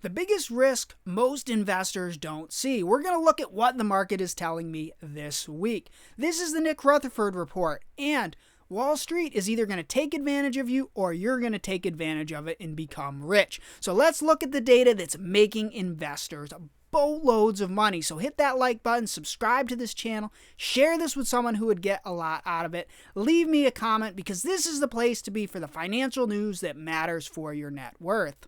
The biggest risk most investors don't see. We're going to look at what the market is telling me this week. This is the Nick Rutherford report, and Wall Street is either going to take advantage of you or you're going to take advantage of it and become rich. So let's look at the data that's making investors boatloads of money. So hit that like button, subscribe to this channel, share this with someone who would get a lot out of it. Leave me a comment because this is the place to be for the financial news that matters for your net worth.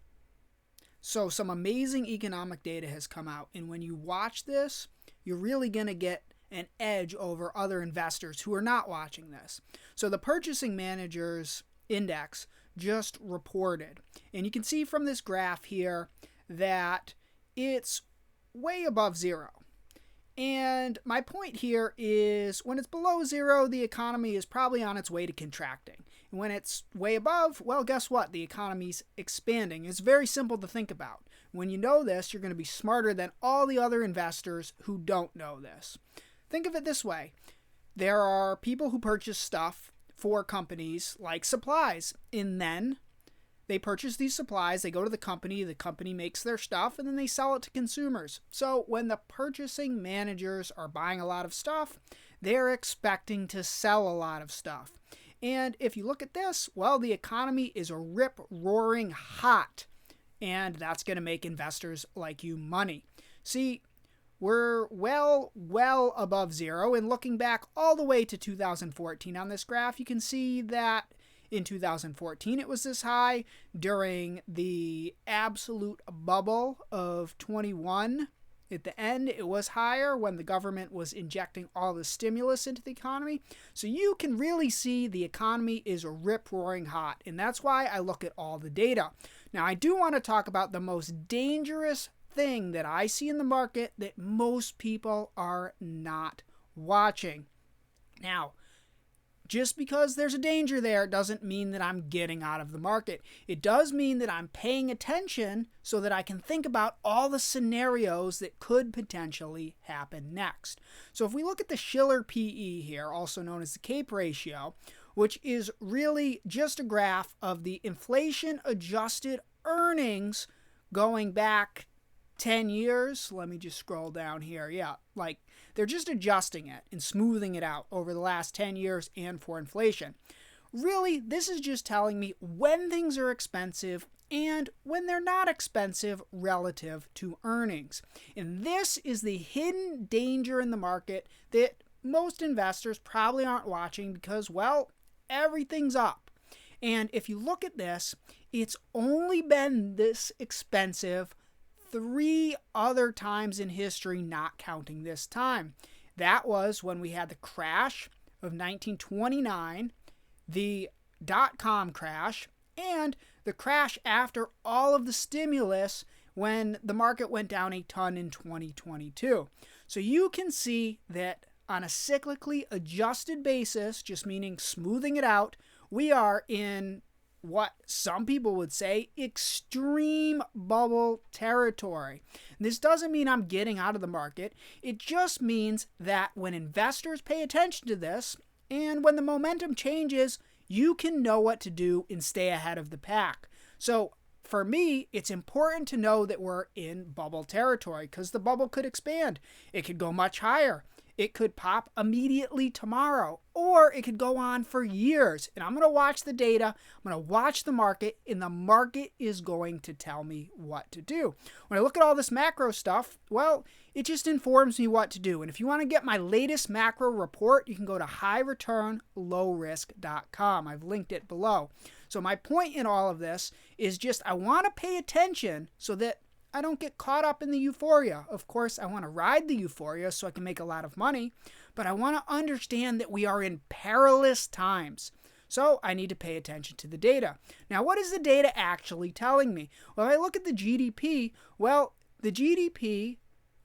So some amazing economic data has come out, and when you watch this, you're really going to get an edge over other investors who are not watching this. So the Purchasing Managers Index just reported, and you can see from this graph here that it's way above zero. And my point here is when it's below zero, the economy is probably on its way to contracting. And when it's way above, well, guess what? The economy's expanding. It's very simple to think about. When you know this, you're going to be smarter than all the other investors who don't know this. Think of it this way. There are people who purchase stuff for companies like supplies, and then they purchase these supplies, they go to the company makes their stuff, and then they sell it to consumers. So when the purchasing managers are buying a lot of stuff, they're expecting to sell a lot of stuff. And if you look at this, well, the economy is rip-roaring hot, and that's going to make investors like you money. See, we're well above zero, and looking back all the way to 2014 on this graph, you can see that in 2014, it was this high. During the absolute bubble of 21, at the end, it was higher when the government was injecting all the stimulus into the economy. So you can really see the economy is rip-roaring hot, and that's why I look at all the data. Now, I do want to talk about the most dangerous thing that I see in the market that most people are not watching. Now, just because there's a danger there doesn't mean that I'm getting out of the market. It does mean that I'm paying attention so that I can think about all the scenarios that could potentially happen next. So if we look at the Shiller PE here, also known as the CAPE ratio, which is really just a graph of the inflation-adjusted earnings going back 10 years. Let me just scroll down here. Yeah, like they're just adjusting it and smoothing it out over the last 10 years and for inflation. Really, this is just telling me when things are expensive and when they're not expensive relative to earnings. And this is the hidden danger in the market that most investors probably aren't watching because, well, everything's up. And if you look at this, it's only been this expensive 3 other times in history, not counting this time. That was when we had the crash of 1929, the dot-com crash, and the crash after all of the stimulus when the market went down a ton in 2022. So you can see that on a cyclically adjusted basis, just meaning smoothing it out, we are in what some people would say extreme bubble territory. This doesn't mean I'm getting out of the market. It just means that when investors pay attention to this and when the momentum changes, you can know what to do and stay ahead of the pack. So for me, it's important to know that we're in bubble territory because the bubble could expand. It could go much higher. It could pop immediately tomorrow, or it could go on for years. And I'm going to watch the data, I'm going to watch the market, and the market is going to tell me what to do. When I look at all this macro stuff, well, it just informs me what to do. And if you want to get my latest macro report, you can go to highreturnlowrisk.com. I've linked it below. So my point in all of this is just I want to pay attention so that I don't get caught up in the euphoria. Of course, I want to ride the euphoria so I can make a lot of money, but I want to understand that we are in perilous times. So I need to pay attention to the data. Now, what is the data actually telling me? Well, if I look at the GDP, well, the GDP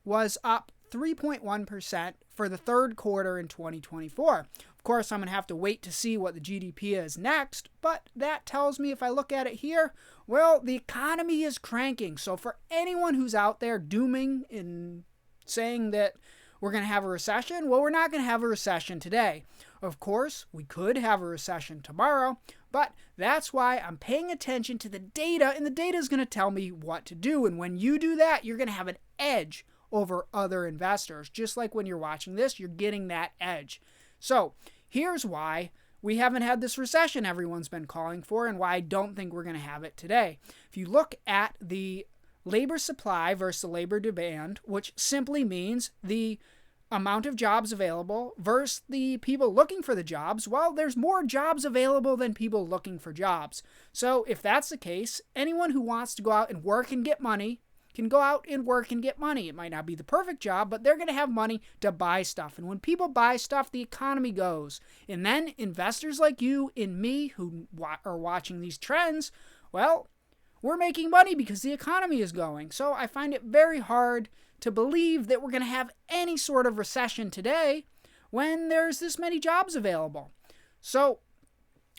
was up 3.1% for the third quarter in 2024. Of course, I'm going to have to wait to see what the GDP is next, but that tells me if I look at it here, well, the economy is cranking. So for anyone who's out there dooming and saying that we're going to have a recession, well, we're not going to have a recession today. Of course, we could have a recession tomorrow, but that's why I'm paying attention to the data, and the data is going to tell me what to do. And when you do that, you're going to have an edge over other investors. Just like when you're watching this, you're getting that edge. So here's why we haven't had this recession everyone's been calling for, and why I don't think we're going to have it today. If you look at the labor supply versus the labor demand, which simply means the amount of jobs available versus the people looking for the jobs, well, there's more jobs available than people looking for jobs. So if that's the case, anyone who wants to go out and work and get money can go out and work and get money. It might not be the perfect job, but they're going to have money to buy stuff. And when people buy stuff, the economy goes. And then investors like you and me who are watching these trends, well, we're making money because the economy is going. So I find it very hard to believe that we're going to have any sort of recession today when there's this many jobs available. So,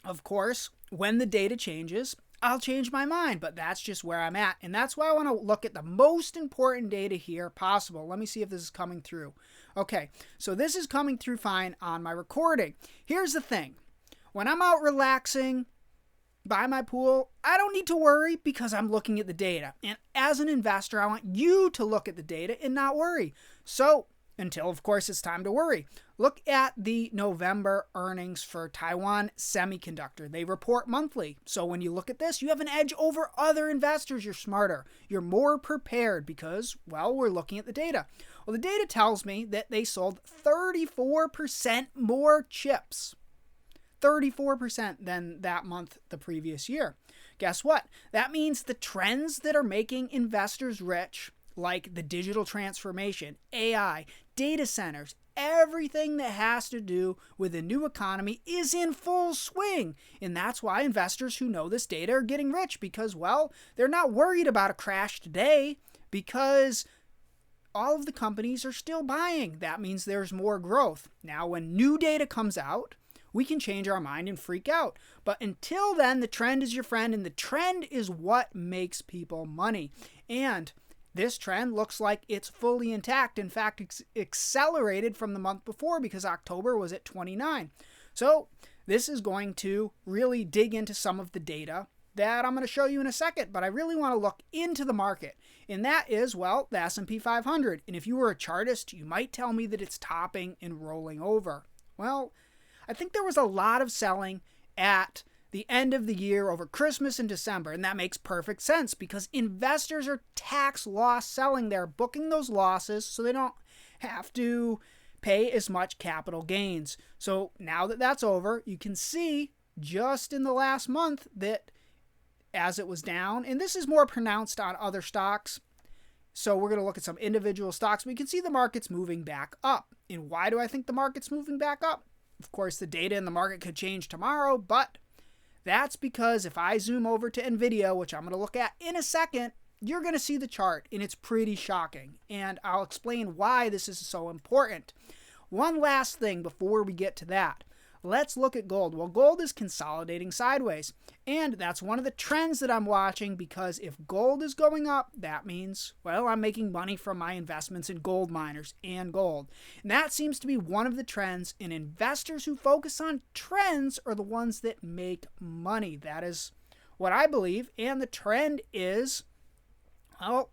of course, when the data changes, I'll change my mind, but that's just where I'm at. And that's why I want to look at the most important data here possible. Let me see if this is coming through. Okay, so this is coming through fine on my recording. Here's the thing. When I'm out relaxing by my pool, I don't need to worry because I'm looking at the data. And as an investor, I want you to look at the data and not worry. So, until of course it's time to worry. Look at the November earnings for Taiwan Semiconductor. They report monthly. So when you look at this, you have an edge over other investors. You're smarter. You're more prepared because, well, we're looking at the data. Well, the data tells me that they sold 34% more chips. 34% than that month the previous year. Guess what? That means the trends that are making investors rich, like the digital transformation, AI, data centers, everything that has to do with the new economy is in full swing. And that's why investors who know this data are getting rich because, well, they're not worried about a crash today because all of the companies are still buying. That means there's more growth. Now, when new data comes out, we can change our mind and freak out. But until then, the trend is your friend, and the trend is what makes people money. And this trend looks like it's fully intact. In fact, it's accelerated from the month before because October was at 29. So this is going to really dig into some of the data that I'm going to show you in a second, but I really want to look into the market. And that is, well, the S&P 500. And if you were a chartist, you might tell me that it's topping and rolling over. Well, I think there was a lot of selling at the end of the year over Christmas and December, and that makes perfect sense because investors are tax loss selling. They're booking those losses so they don't have to pay as much capital gains. So now that that's over, you can see just in the last month that as it was down, and this is more pronounced on other stocks, so we're going to look at some individual stocks, but you can see the market's moving back up. And why do I think the market's moving back up? Of course, the data in the market could change tomorrow, but that's because if I zoom over to NVIDIA, which I'm going to look at in a second, you're going to see the chart, and it's pretty shocking. And I'll explain why this is so important. One last thing before we get to that. Let's look at gold. Well, gold is consolidating sideways, and that's one of the trends that I'm watching because if gold is going up, that means, well, I'm making money from my investments in gold miners and gold. And that seems to be one of the trends, and investors who focus on trends are the ones that make money. That is what I believe, and the trend is, well,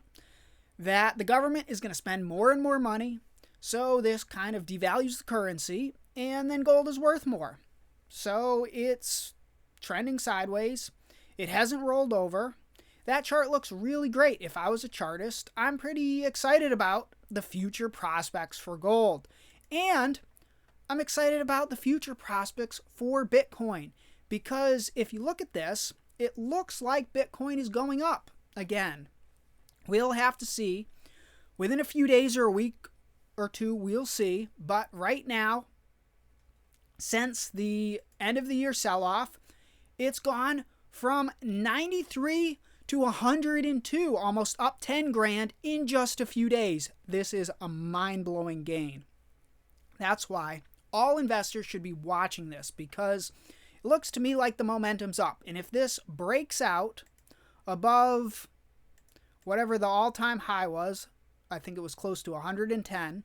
that the government is going to spend more and more money, so this kind of devalues the currency, and then gold is worth more. So it's trending sideways. It hasn't rolled over. That chart looks really great. If I was a chartist, I'm pretty excited about the future prospects for gold. And I'm excited about the future prospects for Bitcoin. Because if you look at this, it looks like Bitcoin is going up again. We'll have to see. Within a few days or a week or two, we'll see. But right now, since the end of the year sell-off, it's gone from 93 to 102, almost up 10 grand in just a few days. This is a mind-blowing gain. That's why all investors should be watching this because it looks to me like the momentum's up. And if this breaks out above whatever the all-time high was, I think it was close to 110,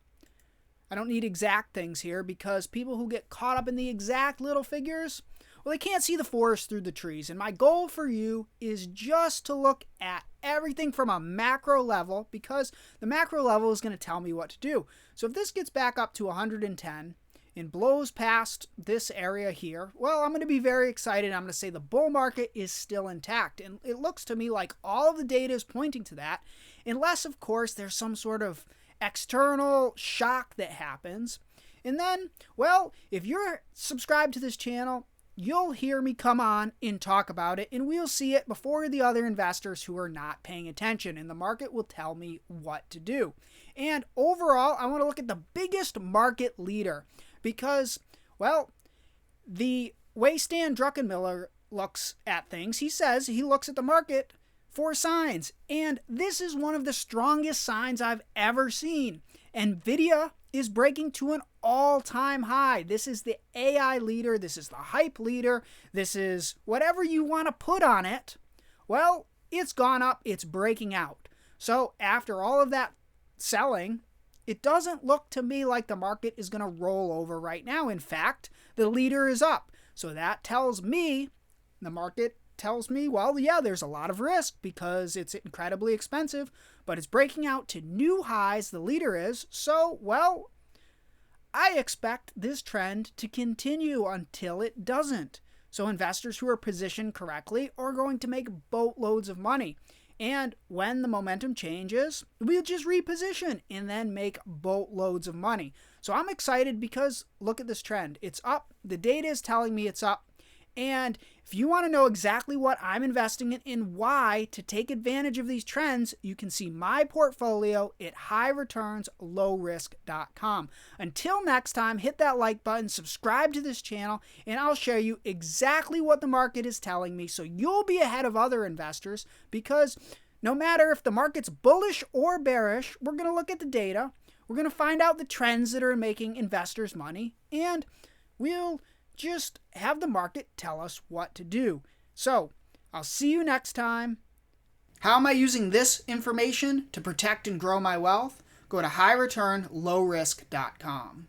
I don't need exact things here because people who get caught up in the exact little figures, well, they can't see the forest through the trees. And my goal for you is just to look at everything from a macro level, because the macro level is going to tell me what to do. So if this gets back up to 110 and blows past this area here, well, I'm going to be very excited. I'm going to say the bull market is still intact. And it looks to me like all of the data is pointing to that, unless, of course, there's some sort of external shock that happens. And then, well, if you're subscribed to this channel, you'll hear me come on and talk about it, and we'll see it before the other investors who are not paying attention, and the market will tell me what to do. And overall, I want to look at the biggest market leader because, well, the way Stan Druckenmiller looks at things, he says he looks at the market for signs, and this is one of the strongest signs I've ever seen. Nvidia is breaking to an all-time high. This is the AI leader. This is the hype leader. This is whatever you want to put on it. Well, it's gone up. It's breaking out. So after all of that selling, it doesn't look to me like the market is going to roll over right now. In fact, the leader is up. So that tells me, the market tells me, well, yeah, there's a lot of risk because it's incredibly expensive, but it's breaking out to new highs, the leader is. So, well, I expect this trend to continue until it doesn't. So investors who are positioned correctly are going to make boatloads of money. And when the momentum changes, we'll just reposition and then make boatloads of money. So I'm excited because look at this trend. It's up. The data is telling me it's up. And if you want to know exactly what I'm investing in and why to take advantage of these trends, you can see my portfolio at highreturnslowrisk.com. Until next time, hit that like button, subscribe to this channel, and I'll show you exactly what the market is telling me so you'll be ahead of other investors, because no matter if the market's bullish or bearish, we're going to look at the data. We're going to find out the trends that are making investors money, and we'll just have the market tell us what to do. So, I'll see you next time. How am I using this information to protect and grow my wealth? Go to highreturnlowrisk.com.